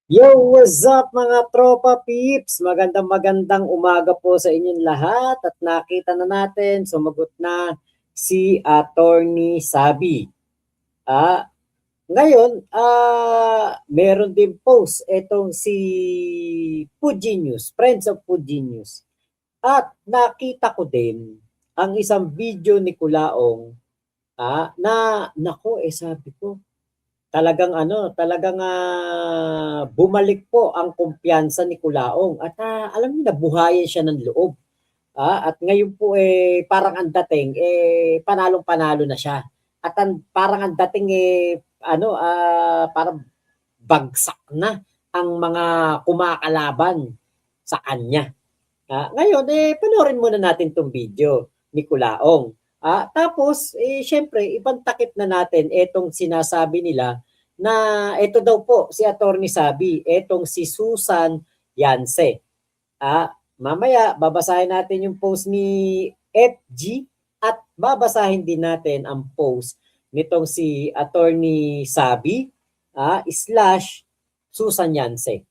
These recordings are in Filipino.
Yo, what's up mga tropa peeps? Magandang umaga po sa inyong lahat at nakita na natin, sumagot na si Attorney Sabi. Ah, meron din post itong si Puginius, Friends of Puginius. At nakita ko din ang isang video ni Kulaong na nako sabi ko bumalik po ang kumpiyansa ni Kulaong at alam niyo nabuhayan siya ng loob. At ngayon po parang ang dating panalong-panalo na siya. At parang ang dating parang bagsak na ang mga kumakalaban sa kanya. Ngayon panoorin muna natin 'tong video ni Kulaong. Tapos syempre ibang takip na natin etong sinasabi nila na ito daw po si Attorney Sabi, etong si Susan Yance. Mamaya babasahin natin yung post ni FG at babasahin din natin ang post nitong si Attorney Sabi slash Susan Yance.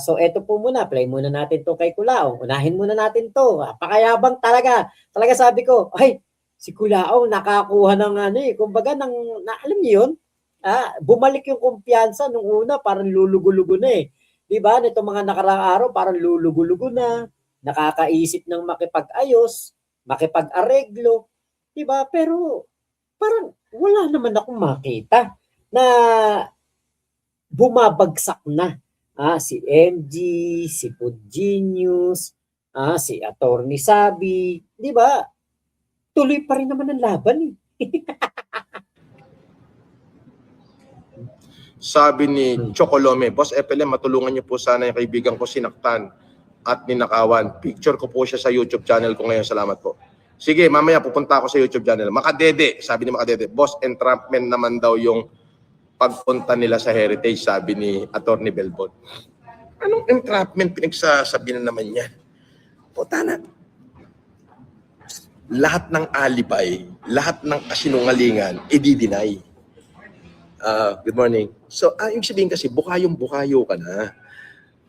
So eto po muna, play muna natin to kay Kulaong. Unahin muna natin to. Pakayabang talaga. Talaga sabi ko, ay, si Kulaong nakakuha ng kumbaga alam niyo yun? Bumalik yung kumpiyansa nung una, parang lulugo-lugo na eh. 'Di ba? Nito mga nakaraang araw, parang lulugo-lugo na, nakakaisip ng makipag-ayos, makipag-areglo, 'di ba? Pero parang wala naman akong makita na bumabagsak na si MG, si Puginius, si Attorney Sabi, 'di ba? Tuloy pa rin naman ang laban eh. Sabi ni Chocolome, Boss FLM, matulungan niyo po sana yung kaibigan ko sinaktan at ninakawan. Picture ko po siya sa YouTube channel ko ngayon. Salamat po. Sige, mamaya pupunta ako sa YouTube channel. Makadede, sabi ni Makadede, Boss, entrapment naman daw yung pagpunta nila sa Heritage, sabi ni Attorney Belbon. Anong entrapment pinagsasabi na naman niya? Puta na. Lahat ng alibay, lahat ng kasinungalingan, i-deny. Good morning. So, yung sabihin kasi, bukayong-bukayo ka na.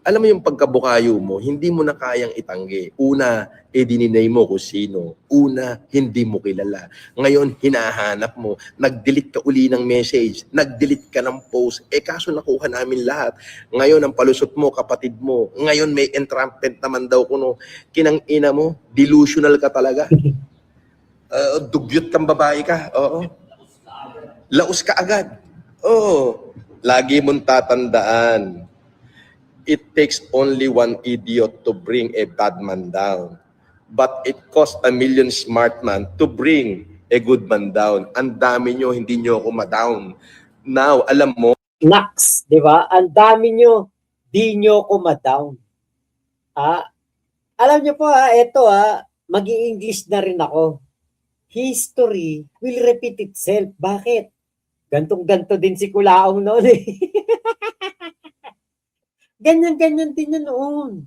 Alam mo yung pagkabukayo mo, hindi mo na kayang itanggi. Una, dininay mo kung sino. Una, hindi mo kilala. Ngayon, hinahanap mo. Nag-delete ka uli ng message. Nag-delete ka ng post. Kaso nakuha namin lahat. Ngayon, ang palusot mo, kapatid mo. Ngayon, may entrapment naman daw kuno. Kinang-ina mo, delusional ka talaga. Dugyot kang babae ka. Oo. Laos ka agad. Lagi mong tatandaan, it takes only one idiot to bring a bad man down. But it costs 1,000,000 smart man to bring a good man down. Ang dami nyo, hindi nyo ako ma-down. Now, alam mo, Nax, di ba? Ang dami nyo, di nyo ako ma-down. Alam nyo po ito mag-i-English na rin ako. History will repeat itself. Bakit? Gantong-ganto din si Kulaong noon eh. Ganyan-ganyan din yun noon.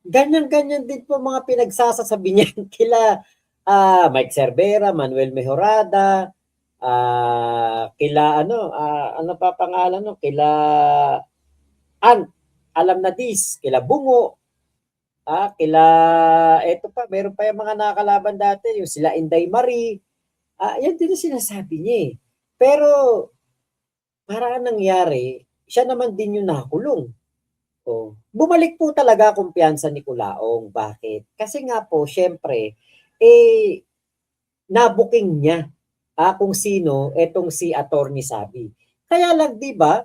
Ganyan-ganyan din po mga pinagsasasabi niyan kila Mike Cervera, Manuel Mejorada, kila ano pa pangalan no? Kila alam na dis, kila Bungo, eto pa, meron pa yung mga nakakalaban dati, yung sila Inday Marie, yan din ang sinasabi niya eh. Pero, para nangyari, siya naman din yung nakulong. Bumalik po talaga kumpiyansa ni Kulaong. Bakit? Kasi nga po, syempre, nabuking niya kung sino etong si Attorney Sabi. Kaya lang, di ba,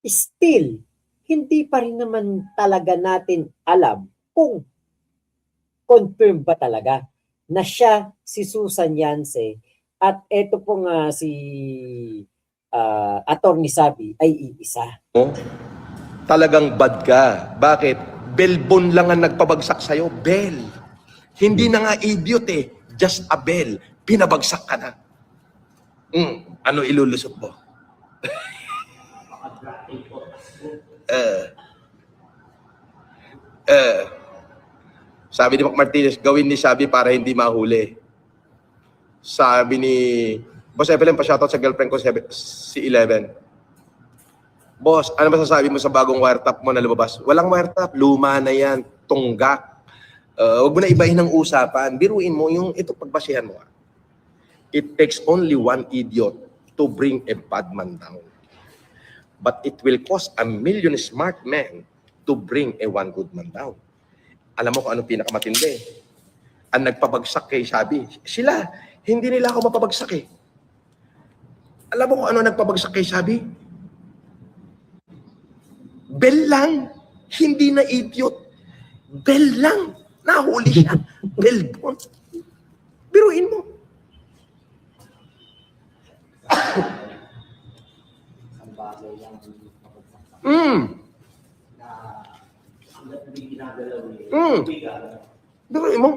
still, hindi pa rin naman talaga natin alam kung confirm ba talaga na siya si Susan Yance at eto pong si Attorney Sabi ay iisa. Talagang bad ka. Bakit? Belbon lang ang nagpabagsak sa'yo. Bell. Hindi na nga idiot eh. Just a bell. Pinabagsak ka na. Ano ilulusot mo? Sabi ni Mac Martinez, gawin ni Sabi para hindi mahuli. Sabi ni Boss Evelyn, pa-shoutout sa girlfriend ko si 11. Boss, ano masasabi mo sa bagong wiretap mo na lumabas? Walang wiretap, luma na yan, tunggak. Huwag mo na ibahin ng usapan. Biruin mo yung ito pagbasihan mo. It takes only one idiot to bring a bad man down. But it will cost 1,000,000 smart men to bring a one good man down. Alam mo kung ano pinakamatindi? Ang nagpabagsak kay Sabi, sila, hindi nila ako mapabagsak eh. Alam mo kung ano nagpabagsak kay Sabi? Bell lang, hindi na idiot. Bell lang, nahuli siya. Bell bond. Biruin mo. Biruin mo.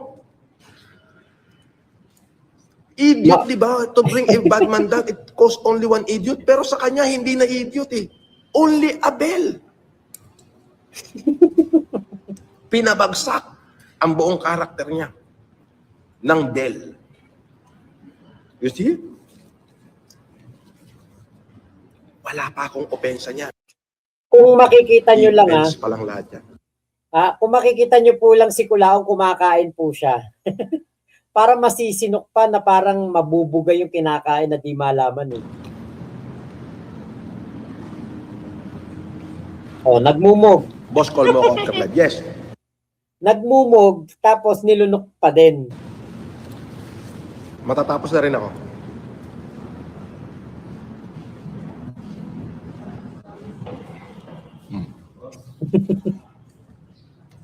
Idiot, di ba? To bring a bad man down, it costs only one idiot. Pero sa kanya, hindi na idiot eh. Only a bell. Pinabagsak ang buong karakter niya ng Dell. You see? Wala pa akong opensa niya. Kung makikita nyo lang Defense pa lang lahat yan. kung makikita nyo po lang si Kulaong kumakain po siya. Para masisinok pa na parang mabubuga yung kinakain na di malaman eh. Oh, nagmumog. Boss, call mo ako after that. Yes. Nagmumog, tapos nilunok pa din. Matatapos na rin ako.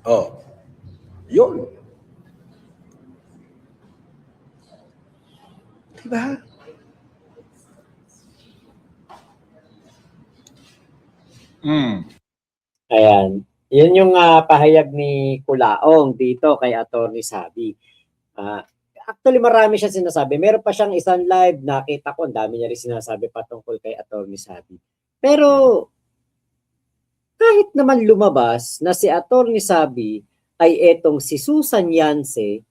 Oh. Yun. Diba? Ayan. Yun yung pahayag ni Kulaong dito kay Attorney Sabi. Actually, marami siya sinasabi. Meron pa siyang isang live, nakita ko, ang dami niya rin sinasabi patungkol kay Attorney Sabi. Pero, kahit naman lumabas na si Attorney Sabi ay etong si Susan Yance,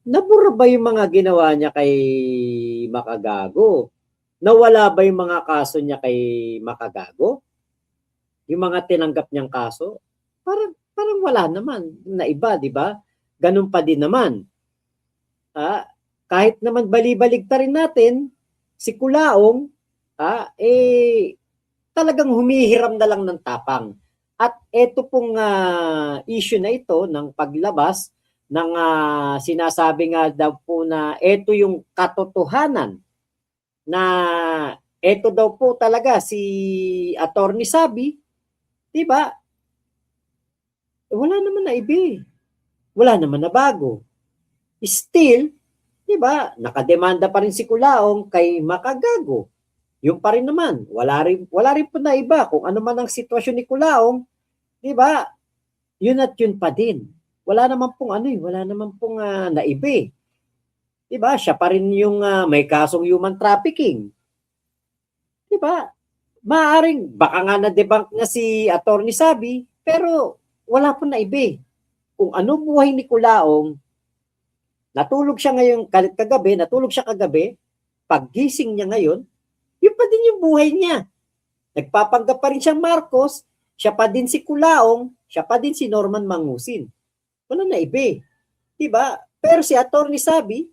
nabura ba yung mga ginawa niya kay Makagago? Nawala ba yung mga kaso niya kay Makagago? Yung mga tinanggap niyang kaso? Parang wala naman na iba, di ba? Ganun pa din naman. Kahit naman balibaligtarin natin, si Kulaong, talagang humihiram na lang ng tapang. At ito pong issue na ito ng paglabas ng sinasabi nga daw po na ito yung katotohanan na ito daw po talaga si Attorney Sabi, di ba? Wala naman na iba. Wala naman na bago. Still, di ba, nakademanda pa rin si Kulaong kay Makagago. Yung pa rin naman, wala rin po na iba kung ano man ang sitwasyon ni Kulaong, di ba? Yun at yun pa din. Wala naman pong wala naman pong naiba. Di ba? Siya pa rin yung may kasong human trafficking. Di ba? Maaring baka nga na-debunk na si Attorney Sabi, pero wala pong naiba. Kung ano buhay ni Kulaong, natulog siya kagabi, paggising niya ngayon, yun pa din yung buhay niya. Nagpapanggap pa rin siyang Marcos, siya pa din si Kulaong, siya pa din si Norman Mangusin. Wala na iba. Diba? Pero si Attorney Sabi,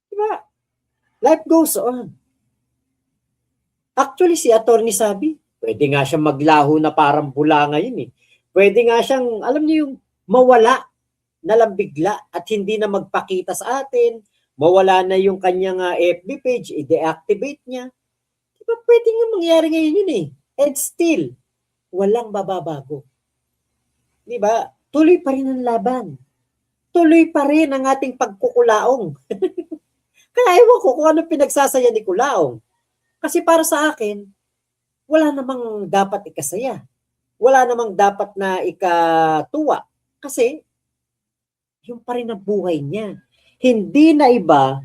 diba? Life goes on. Actually, si Attorney Sabi, pwede nga siyang maglaho na parang bula ngayon eh. Pwede nga siyang, alam niyo yung mawala na lang bigla at hindi na magpakita sa atin, mawala na yung kanyang FB page, i-deactivate niya. Diba pwede nga mangyari ngayon yun eh. And still, walang bababago. Diba? Tuloy pa rin ang laban. Tuloy pa rin ang ating pagkukulaong. Kaya ewan ko kung ano pinagsasaya ni Kulaong. Kasi para sa akin, wala namang dapat ikasaya. Wala namang dapat na ikatuwa. Kasi, yung pa rin ang buhay niya. Hindi na iba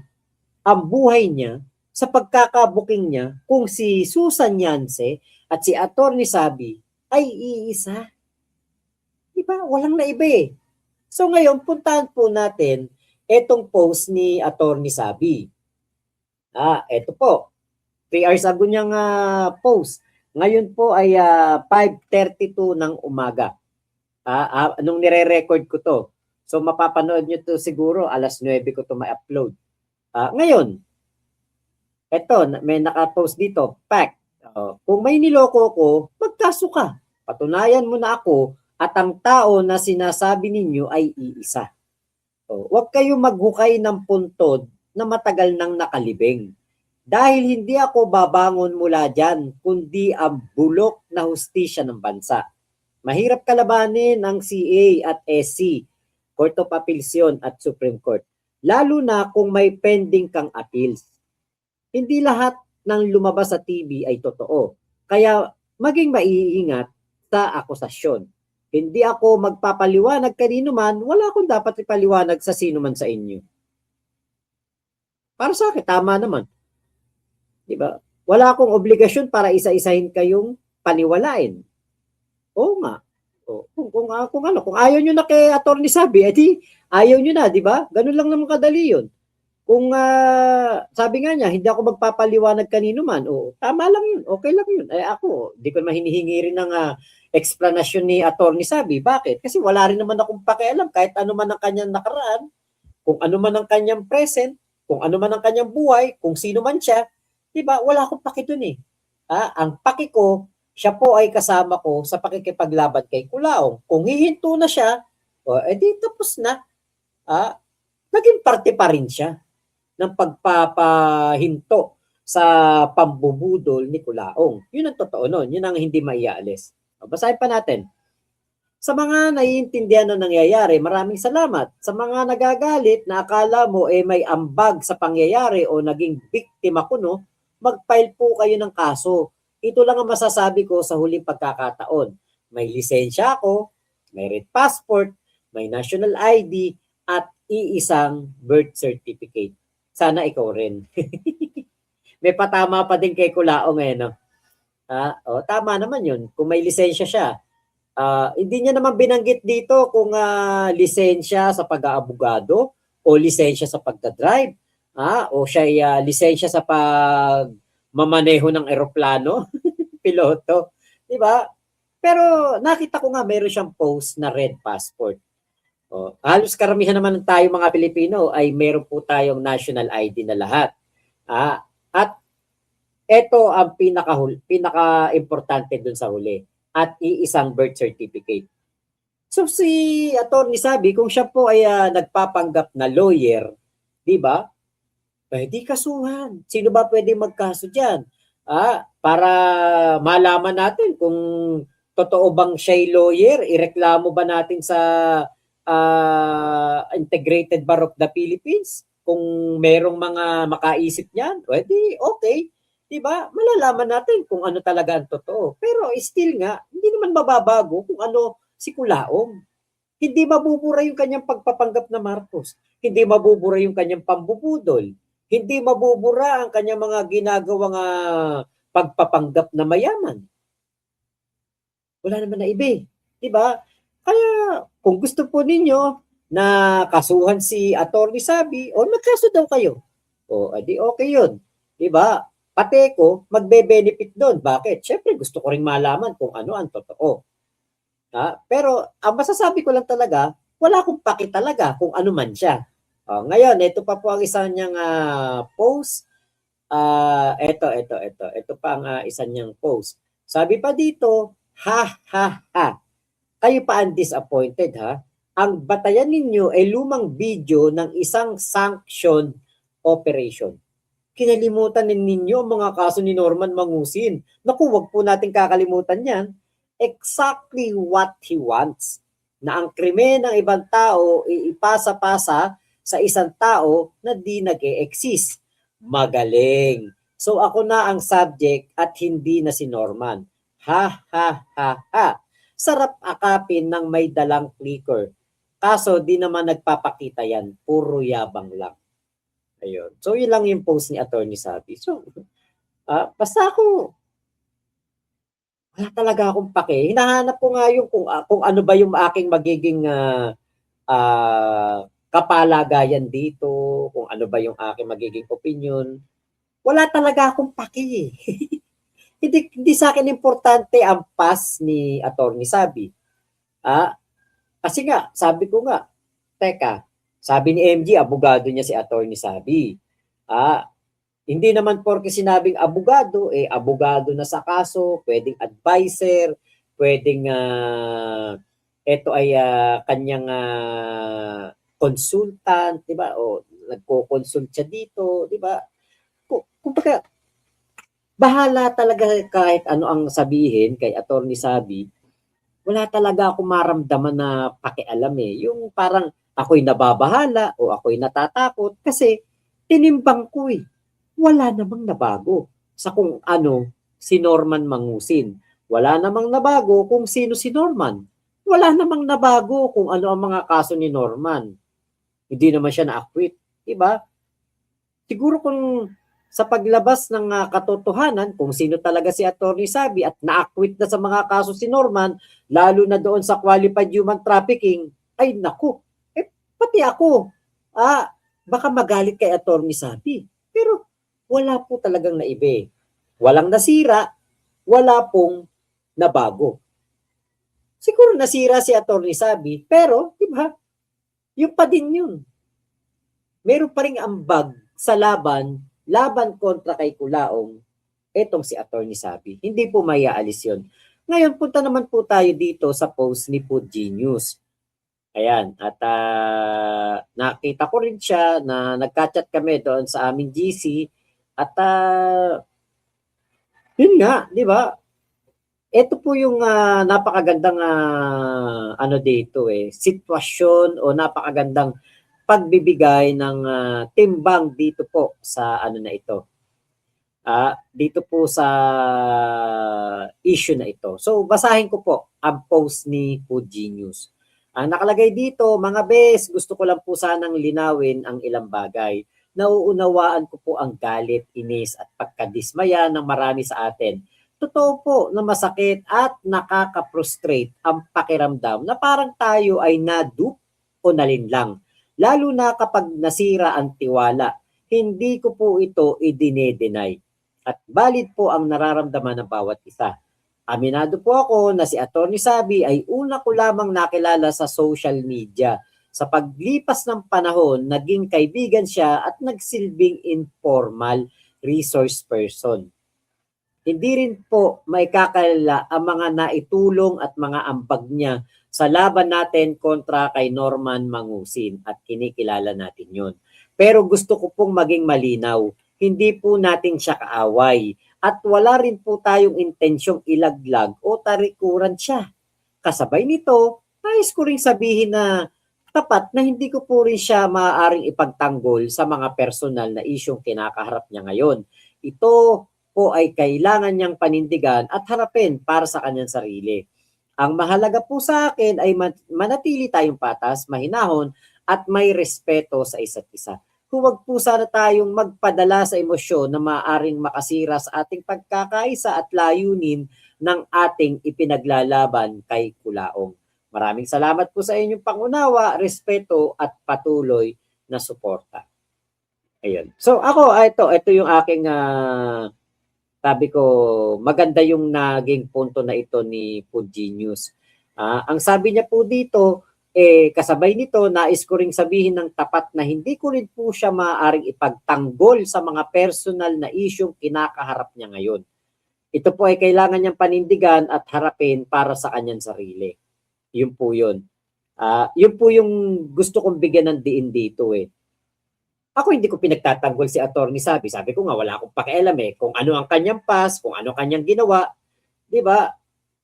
ang buhay niya sa pagkakabuking niya kung si Susan Yance at si Attorney Sabi ay iisa. Diba? Walang naiba eh. So ngayon, puntahan po natin etong post ni Attorney Sabi. Eto po. 3 hours ago niyang post. Ngayon po ay 5:32 ng umaga. Nung nire-record ko to. So mapapanood nyo to siguro alas 9 ko to ma-upload. Ngayon, eto, may naka-post dito, fact. Kung may niloko ko, magkaso ka. Patunayan mo na ako at ang tao na sinasabi ninyo ay iisa. Huwag kayong maghukay ng puntod na matagal nang nakalibing. Dahil hindi ako babangon mula dyan, kundi ang bulok na hustisya ng bansa. Mahirap kalabanin ang CA at SC, Court of Appeals yun at Supreme Court. Lalo na kung may pending kang appeals. Hindi lahat ng lumabas sa TV ay totoo. Kaya maging maiingat sa akusasyon. Hindi ako magpapaliwanag kanino man, wala akong dapat ipaliwanag sa sino man sa inyo. Para sa akin, tama naman. Diba? Wala akong obligasyon para isa-isahin kayong paniwalain. Oo nga. Kung ayaw nyo na kay Atty. Sabi, edi ayaw nyo na, di ba? Ganun lang naman kadali yun. Kung sabi nga niya, hindi ako magpapaliwanag kanino man, tama lang yun, okay lang yun. Ako, di ko naman hinihingi rin ng explanation ni Atty. Sabi. Bakit? Kasi wala rin naman akong pakialam kahit ano man ang kanyang nakaraan, kung ano man ang kanyang present, kung ano man ang kanyang buhay, kung sino man siya, di ba? Wala akong paki dun eh. Ang paki ko, siya po ay kasama ko sa pakikipaglaban kay Culaong. Kung hihinto na siya, edi tapos na. Naging parte pa rin siya ng pagpapahinto sa pambubudol ni Culaong. Yun ang totoo nun. Yun ang hindi maiaalis. Basahin pa natin. Sa mga naiintindihan ng nangyayari, maraming salamat. Sa mga nagagalit na akala mo may ambag sa pangyayari o naging biktima ko, no, mag-file po kayo ng kaso. Ito lang ang masasabi ko sa huling pagkakataon. May lisensya ako, may red passport, may national ID, at iisang birth certificate. Sana ikaw rin. May patama pa din kay Culaong no? Tama naman yun. Kung may lisensya siya. Hindi niya naman binanggit dito kung lisensya sa pag-aabogado o lisensya sa pagdadrive. O siya lisensya sa pagmamaneho ng eroplano, piloto. Diba? Pero nakita ko nga meron siyang post na red passport. Halos karamihan naman tayo mga Pilipino ay meron po tayong national ID na lahat. At ito ang pinaka-importante dun sa huli. At iisang birth certificate. So si Atty. Sabi, kung siya po ay nagpapanggap na lawyer, di ba? Pwede kasuhan. Sino ba pwede magkaso dyan? Para malaman natin kung totoo bang siya'y lawyer, ireklamo ba natin sa Integrated Bar of the Philippines? Kung merong mga makaisip niyan, pwede, okay. Diba? Malalaman natin kung ano talaga ang totoo. Pero still nga, hindi naman mababago kung ano si Culaong. Hindi mabubura yung kanyang pagpapanggap na Marcos. Hindi mabubura yung kanyang pambubudol. Hindi mabubura ang kanyang mga ginagawang pagpapanggap na mayaman. Wala naman na iba. Diba? Kaya kung gusto po ninyo na kasuhan si Atty. Sabi, nagkaso daw kayo. Adi okay yun. Diba? Pati ko, magbe-benefit doon. Bakit? Siyempre, gusto ko rin malaman kung ano ang totoo. Pero, ang masasabi ko lang talaga, wala akong paki talaga kung ano man siya. Ngayon, ito pa po ang isa niyang post. Ito pa ang isa niyang post. Sabi pa dito, kayo pa ang disappointed, Ang batayan ninyo ay lumang video ng isang sanctioned operation. Kinalimutan ninyo ang mga kaso ni Norman Mangusin. Naku, wag po natin kakalimutan yan. Exactly what he wants. Na ang krimen ng ibang tao ipasa-pasa sa isang tao na di nag-e-exist. Magaling. So ako na ang subject at hindi na si Norman. Sarap akapin ng may dalang clicker. Kaso di naman nagpapakita yan. Puro yabang lang. Ayun. So, yun lang yung post ni Atty. Sabi. So, basta ako, wala talaga akong pake. Hinahanap ko nga yung kung ano ba yung aking magiging kapalagayan dito, kung ano ba yung aking magiging opinion. wala talaga akong paki eh. Hindi sa akin importante ang pass ni Attorney Sabi. Ah, kasi nga, sabi ko nga, teka, sabi ni MG, abogado niya si Attorney Sabi. Hindi naman porke sinabing abogado, abogado na sa kaso, pwedeng advisor, pwedeng ito ay kanyang consultant, di ba? O nagko-consult siya dito, di ba? Kumbaga, bahala talaga kahit ano ang sabihin kay Attorney Sabi, wala talaga akong maramdaman na pakialam eh. Yung parang ako'y nababahala o ako'y natatakot kasi tinimbang ko eh. Wala namang nabago sa kung ano si Norman Mangusin. Wala namang nabago kung sino si Norman. Wala namang nabago kung ano ang mga kaso ni Norman. Hindi naman siya na-acquit. Diba? Siguro kung sa paglabas ng katotohanan kung sino talaga si Attorney Sabi at na-acquit na sa mga kaso si Norman, lalo na doon sa qualified human trafficking, ay naku, pati ako, baka magalit kay Attorney Sabi. Pero wala po talagang naiba. Walang nasira, wala pong nabago. Siguro nasira si Attorney Sabi, pero, di ba, yung pa din yun. Meron pa rin ambag sa laban kontra kay Culaong, etong si Attorney Sabi. Hindi po maiaalis yun. Ngayon, punta naman po tayo dito sa post ni Food Genius. Ayan, at nakita ko rin siya na nagka-chat kami doon sa aming GC at yun nga, di ba? Ito po yung napakagandang ano dito sitwasyon o napakagandang pagbibigay ng timbang dito po sa ano na ito. Dito po sa issue na ito. So, basahin ko po ang post ni Food Genius. Ang nakalagay dito, mga bes, gusto ko lang po sanang linawin ang ilang bagay. Nauunawaan ko po ang galit, inis at pagkadismaya ng marami sa atin. Totoo po na masakit at nakaka-frustrate ang pakiramdam na parang tayo ay na-dupe o nalinlang. Lalo na kapag nasira ang tiwala. Hindi ko po ito i-deny. At valid po ang nararamdaman ng bawat isa. Aminado po ako na si Attorney Sabi ay una ko lamang nakilala sa social media. Sa paglipas ng panahon, naging kaibigan siya at nagsilbing informal resource person. Hindi rin po may kakalala ang mga naitulong at mga ambag niya sa laban natin kontra kay Norman Mangusin at kinikilala natin yon. Pero gusto ko pong maging malinaw, hindi po natin siya kaaway at wala rin po tayong intensyong ilaglag o tarikuran siya. Kasabay nito, nais ko rin sabihin na tapat na hindi ko po rin siya maaaring ipagtanggol sa mga personal na isyong kinakaharap niya ngayon. Ito po ay kailangan niyang panindigan at harapin para sa kanyang sarili. Ang mahalaga po sa akin ay manatili tayong patas, mahinahon at may respeto sa isa't isa. Huwag po sana tayong magpadala sa emosyon na maaaring makasira sa ating pagkakaisa at layunin ng ating ipinaglalaban kay Culaong. Maraming salamat po sa inyong pangunawa, respeto at patuloy na suporta. Ayun. So ako, ito yung aking sabi ko, maganda yung naging punto na ito ni Food Genius. Ang sabi niya po dito, kasabay nito, nais ko ring sabihin ng tapat na hindi ko rin po siya maaaring ipagtanggol sa mga personal na isyong kinakaharap niya ngayon. Ito po ay kailangan niyang panindigan at harapin para sa kanyang sarili. Yun po yun. Yun po yung gusto kong bigyan ng diin dito Ako hindi ko pinagtatanggol si Attorney Sabi. Sabi ko nga wala akong pakialam kung ano ang kanyang past, kung ano kanyang ginawa. 'Di ba?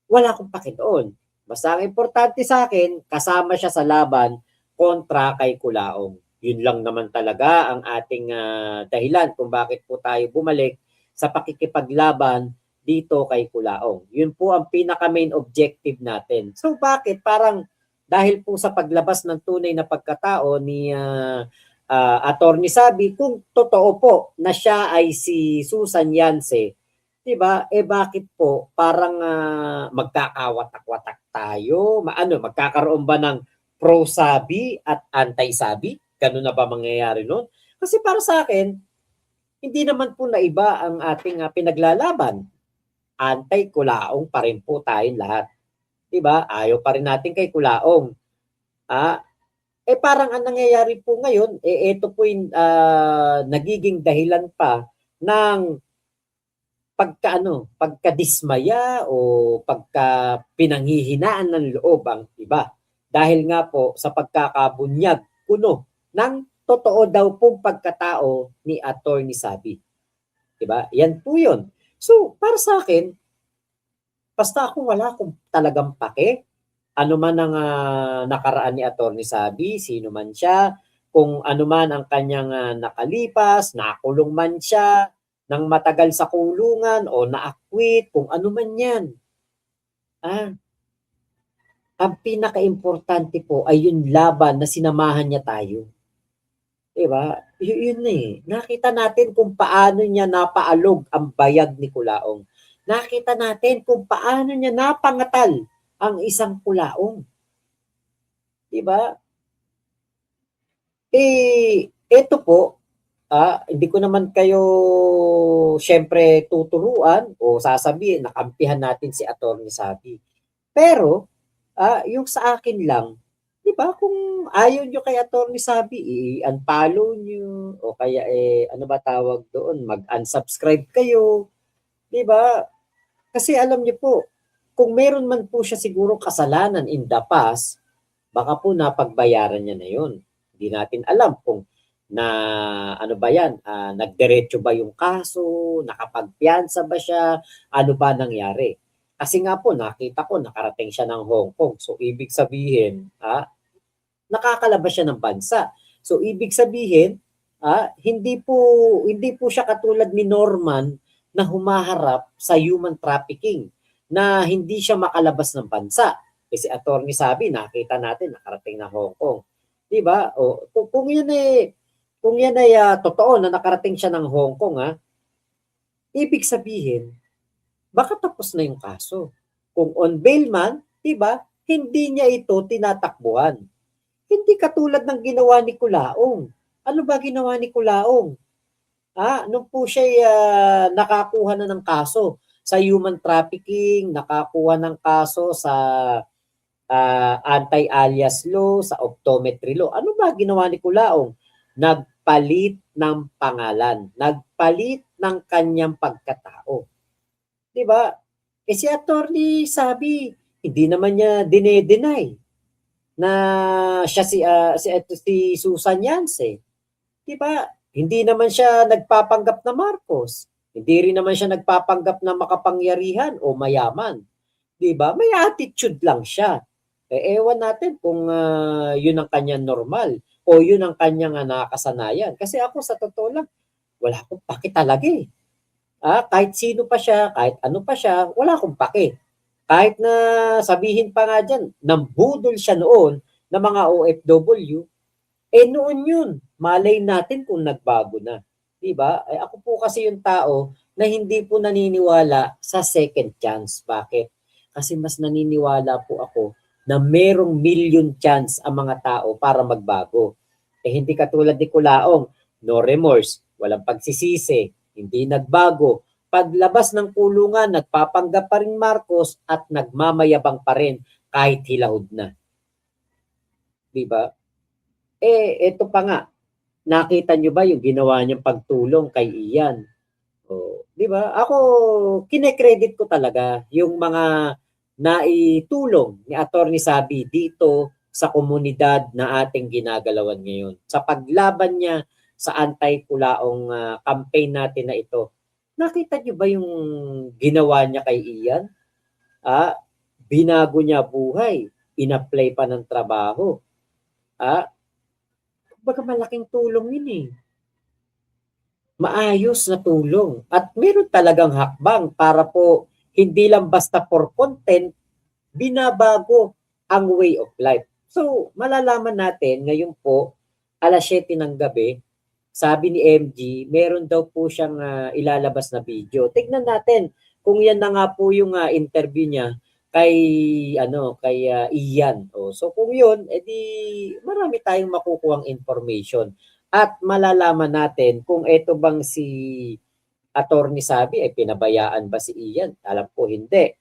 Wala akong paki doon. Basta ang importante sa akin, kasama siya sa laban kontra kay Culaong. Yun lang naman talaga ang ating dahilan kung bakit po tayo bumalik sa pakikipaglaban dito kay Culaong. Yun po ang pinaka-main objective natin. So bakit? Parang dahil po sa paglabas ng tunay na pagkatao ni Attorney Sabi, kung totoo po na siya ay si Susan Yance, 'di ba? Bakit po parang magkakawatak-watak tayo? Magkakaroon ba ng pro-Sabi at anti-Sabi? Ganun na ba mangyayari noon? Kasi para sa akin, hindi naman po naiba ang ating pinaglalaban. Anti-Kulaong pa rin po tayong lahat. 'Di ba? Ayaw pa rin natin kay Kulaong. Ah, parang ang nangyayari po ngayon, ito po yung nagiging dahilan pa ng pagkadismaya o pagka pinanghihinaan ng loob ang iba. Dahil nga po sa pagkakabunyag kuno ng totoo daw pong pagkatao ni Attorney Sabi. 'Di ba? Yan po 'yon. So, para sa akin, basta ako wala akong talagang pake. Ano man ang nakaraan ni Attorney Sabi, sino man siya, kung ano man ang kanyang nakalipas, nakulong man siya, ng matagal sa kulungan o naakwit, kung ano man yan. Ang pinaka-importante po ay yung laban na sinamahan niya tayo. Diba? Yun Nakita natin kung paano niya napaalog ang bayag ni Kulaong. Nakita natin kung paano niya napangatal ang isang Kulaong. Diba? Ito po, hindi ko naman kayo syempre tuturuan o sasabihin na kampihan natin si Attorney Sabi. Pero, yung sa akin lang, di ba, kung ayaw nyo kay Attorney Sabi, i-unfollow nyo, o kaya ano ba tawag doon, mag-unsubscribe kayo, di ba? Kasi alam nyo po, kung meron man po siya siguro kasalanan in the past, baka po napagbayaran niya na yun. Hindi natin alam kung na ano ba yan, nagdiretso ba yung kaso, nakapagpiyansa ba siya, ano ba nangyari. Kasi nga po, nakita ko, nakarating siya ng Hong Kong. So, ibig sabihin, nakakalabas siya ng bansa. So, ibig sabihin, hindi po siya katulad ni Norman na humaharap sa human trafficking, na hindi siya makalabas ng bansa. Kasi Attorney Sabi, nakita natin, nakarating na Hong Kong. Diba? O, kung yan ay totoo na nakarating siya ng Hong Kong, ibig sabihin, baka tapos na yung kaso. Kung on bail man, diba, hindi niya ito tinatakbuhan. Hindi katulad ng ginawa ni Kulaong. Ano ba ginawa ni Kulaong? Nung po siya nakakuha na ng kaso sa human trafficking, nakakuha ng kaso sa anti-alias law, sa optometry law. Ano ba ginawa ni Kulaong? Nagpalit ng pangalan, nagpalit ng kanyang pagkatao. 'Di ba? Si Attorney Sabi, hindi naman niya dine-deny na siya si Susan Yance. 'Di ba? Hindi naman siya nagpapanggap na Marcos. Hindi rin naman siya nagpapanggap na makapangyarihan o mayaman. 'Di ba? May attitude lang siya. Ewan natin kung yun ang kanyang normal o yun ang kanyang nakasanayan. Kasi ako sa totoo lang, wala akong paki talaga eh. Kahit sino pa siya, kahit ano pa siya, wala akong paki. Kahit na sabihin pa nga dyan, nambudol siya noon ng mga OFW, noon yun, malay natin kung nagbago na. Diba? Ako po kasi yung tao na hindi po naniniwala sa second chance. Bakit? Kasi mas naniniwala po ako na merong million chance ang mga tao para magbago. Hindi katulad ni Kulaong, no remorse, walang pagsisisi, hindi nagbago. Paglabas ng kulungan, nagpapanggap pa rin Marcos at nagmamayabang pa rin kahit hilahod na. Diba? Ito pa nga, nakita nyo ba yung ginawa niyang pagtulong kay Ian? Diba? Ako, kine-credit ko talaga yung mga naitulong ni Attorney Sabi dito sa komunidad na ating ginagalawan ngayon. Sa paglaban niya sa anti-Kulaong campaign natin na ito. Nakita niyo ba yung ginawa niya kay Ian? Binago niya buhay. In-apply pa ng trabaho. Baga malaking tulong yun eh. Maayos na tulong. At meron talagang hakbang para po hindi lang basta for content, binabago ang way of life. So, malalaman natin ngayon po, 7:00 ng gabi, sabi ni MG, meron daw po siyang ilalabas na video. Tignan natin kung yan na nga po yung interview niya kay Ian. So kung yun, edi marami tayong makukuhang information. at malalaman natin kung ito bang si Attorney Sabi ay pinabayaan ba si Ian. Alam ko hindi.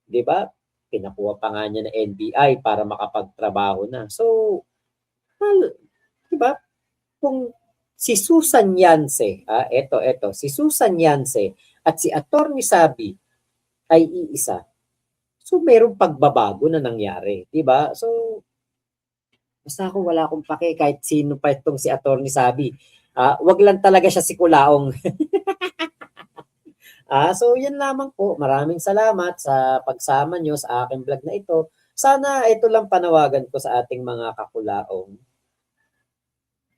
Di ba? Pinakuha pa nga niya ng NBI para makapagtrabaho na. So, well, di ba? Kung si Susan Yance, si Susan Yance at si Attorney Sabi ay iisa. So, merong pagbabago na nangyari. Di ba? So, basta ako wala akong pake kahit sino pa itong si Attorney Sabi. Wag lang talaga siya si Kulaong. So yun lamang po. Maraming salamat sa pagsama nyo sa aking vlog na ito. Sana ito lang panawagan ko sa ating mga kakulaong.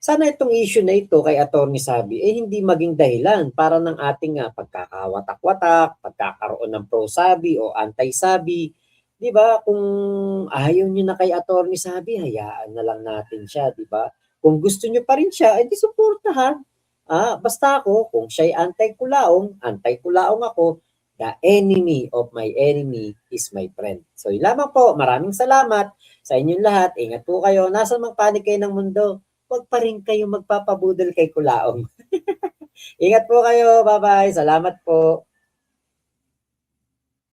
Sana itong issue na ito kay Attorney Sabi hindi maging dahilan para ng ating pagkakawatak-watak, pagkakaroon ng pro-Sabi o anti-Sabi. Di ba? Kung ayaw nyo na kay Attorney Sabi, hayaan na lang natin siya, di ba? Kung gusto nyo pa rin siya, edi suportahan. Basta ako, kung siya'y anti-kulaong ako, the enemy of my enemy is my friend. So yun lamang po. Maraming salamat sa inyong lahat. Ingat po kayo. Nasa mang panig kayo ng mundo, huwag pa rin kayo magpapabudol kay Kulaong. Ingat po kayo. Bye-bye. Salamat po.